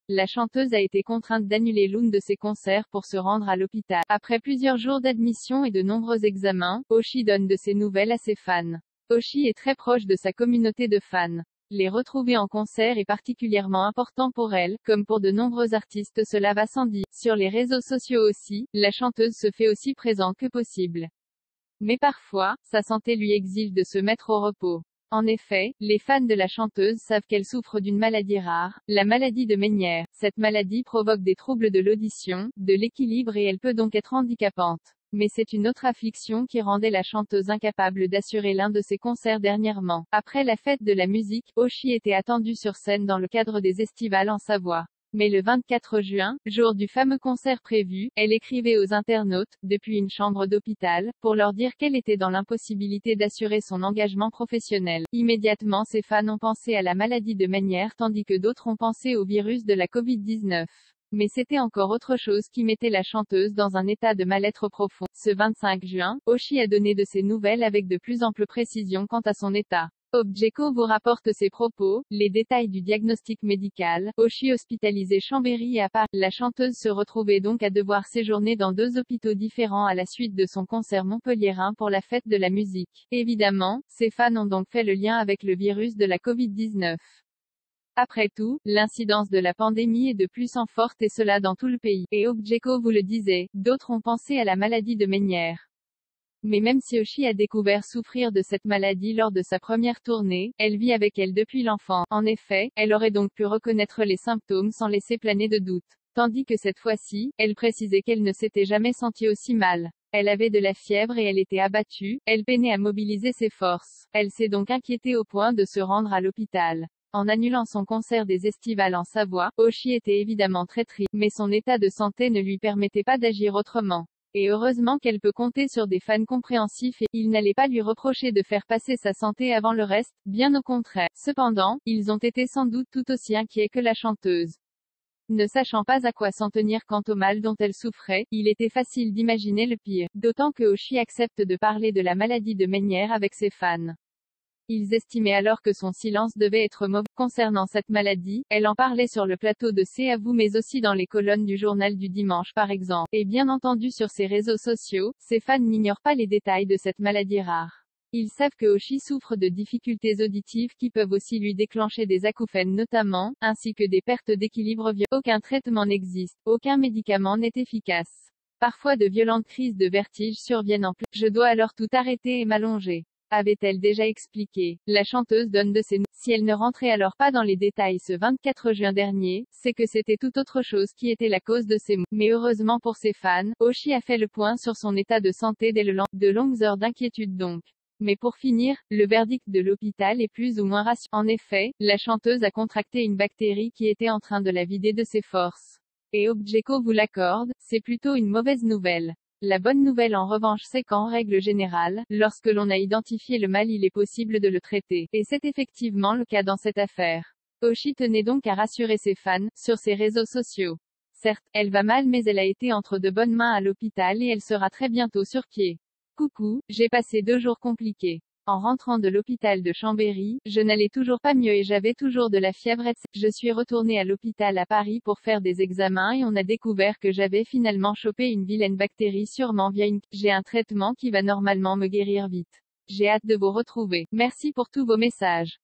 la chanteuse a été contrainte d'annuler l'une de ses concerts pour se rendre à l'hôpital. Après plusieurs jours d'admission et de nombreux examens, Oshi donne de ses nouvelles à ses fans. Oshi est très proche de sa communauté de fans. Les retrouver en concert est particulièrement important pour elle, comme pour de nombreux artistes, cela va sans dire. Sur les réseaux sociaux aussi, la chanteuse se fait aussi présente que possible. Mais parfois, sa santé lui exige de se mettre au repos. En effet, les fans de la chanteuse savent qu'elle souffre d'une maladie rare, la maladie de Meniere. Cette maladie provoque des troubles de l'audition, de l'équilibre et elle peut donc être handicapante. Mais c'est une autre affliction qui rendait la chanteuse incapable d'assurer l'un de ses concerts dernièrement. Après la fête de la musique, Oshi était attendue sur scène dans le cadre des Estivales en Savoie. Mais le 24 juin, jour du fameux concert prévu, elle écrivait aux internautes, depuis une chambre d'hôpital, pour leur dire qu'elle était dans l'impossibilité d'assurer son engagement professionnel. Immédiatement ses fans ont pensé à la maladie de Meniere tandis que d'autres ont pensé au virus de la Covid-19. Mais c'était encore autre chose qui mettait la chanteuse dans un état de mal-être profond. Ce 25 juin, Oshi a donné de ses nouvelles avec de plus amples précisions quant à son état. Objeco vous rapporte ses propos, les détails du diagnostic médical. Oshi hospitalisée Chambéry à Paris. La chanteuse se retrouvait donc à devoir séjourner dans 2 hôpitaux différents à la suite de son concert montpelliérain pour la fête de la musique. Évidemment, ses fans ont donc fait le lien avec le virus de la Covid-19. Après tout, l'incidence de la pandémie est de plus en forte et cela dans tout le pays. Et Objeco vous le disait, d'autres ont pensé à la maladie de Meniere. Mais même si Oshi a découvert souffrir de cette maladie lors de sa première tournée, elle vit avec elle depuis l'enfance. En effet, elle aurait donc pu reconnaître les symptômes sans laisser planer de doute. Tandis que cette fois-ci, elle précisait qu'elle ne s'était jamais sentie aussi mal. Elle avait de la fièvre et elle était abattue, elle peinait à mobiliser ses forces. Elle s'est donc inquiétée au point de se rendre à l'hôpital. En annulant son concert des Estivales en Savoie, Oshi était évidemment très triste, mais son état de santé ne lui permettait pas d'agir autrement. Et heureusement qu'elle peut compter sur des fans compréhensifs et, ils n'allaient pas lui reprocher de faire passer sa santé avant le reste, bien au contraire. Cependant, ils ont été sans doute tout aussi inquiets que la chanteuse. Ne sachant pas à quoi s'en tenir quant au mal dont elle souffrait, il était facile d'imaginer le pire. D'autant que Oshi accepte de parler de la maladie de Meniere avec ses fans. Ils estimaient alors que son silence devait être mauvais. Concernant cette maladie, elle en parlait sur le plateau de C'est à vous mais aussi dans les colonnes du journal du dimanche par exemple. Et bien entendu sur ses réseaux sociaux, ses fans n'ignorent pas les détails de cette maladie rare. Ils savent que Oshi souffre de difficultés auditives qui peuvent aussi lui déclencher des acouphènes notamment, ainsi que des pertes d'équilibre violentes. Aucun traitement n'existe, aucun médicament n'est efficace. Parfois de violentes crises de vertige surviennent en plein. Je dois alors tout arrêter et m'allonger. Avait-elle déjà expliqué. La chanteuse donne de ses nouvelles. Si elle ne rentrait alors pas dans les détails ce 24 juin dernier, c'est que c'était tout autre chose qui était la cause de ces mots. Mais heureusement pour ses fans, Oshi a fait le point sur son état de santé dès le lendemain. De longues heures d'inquiétude donc. Mais pour finir, le verdict de l'hôpital est plus ou moins rassurant. En effet, la chanteuse a contracté une bactérie qui était en train de la vider de ses forces. Et Objeco vous l'accorde, c'est plutôt une mauvaise nouvelle. La bonne nouvelle en revanche c'est qu'en règle générale, lorsque l'on a identifié le mal il est possible de le traiter. Et c'est effectivement le cas dans cette affaire. Oshi tenait donc à rassurer ses fans, sur ses réseaux sociaux. Certes, elle va mal mais elle a été entre de bonnes mains à l'hôpital et elle sera très bientôt sur pied. Coucou, j'ai passé 2 jours compliqués. En rentrant de l'hôpital de Chambéry, je n'allais toujours pas mieux et j'avais toujours de la fièvre etc. Je suis retournée à l'hôpital à Paris pour faire des examens et on a découvert que j'avais finalement chopé une vilaine bactérie sûrement via une... J'ai un traitement qui va normalement me guérir vite. J'ai hâte de vous retrouver. Merci pour tous vos messages.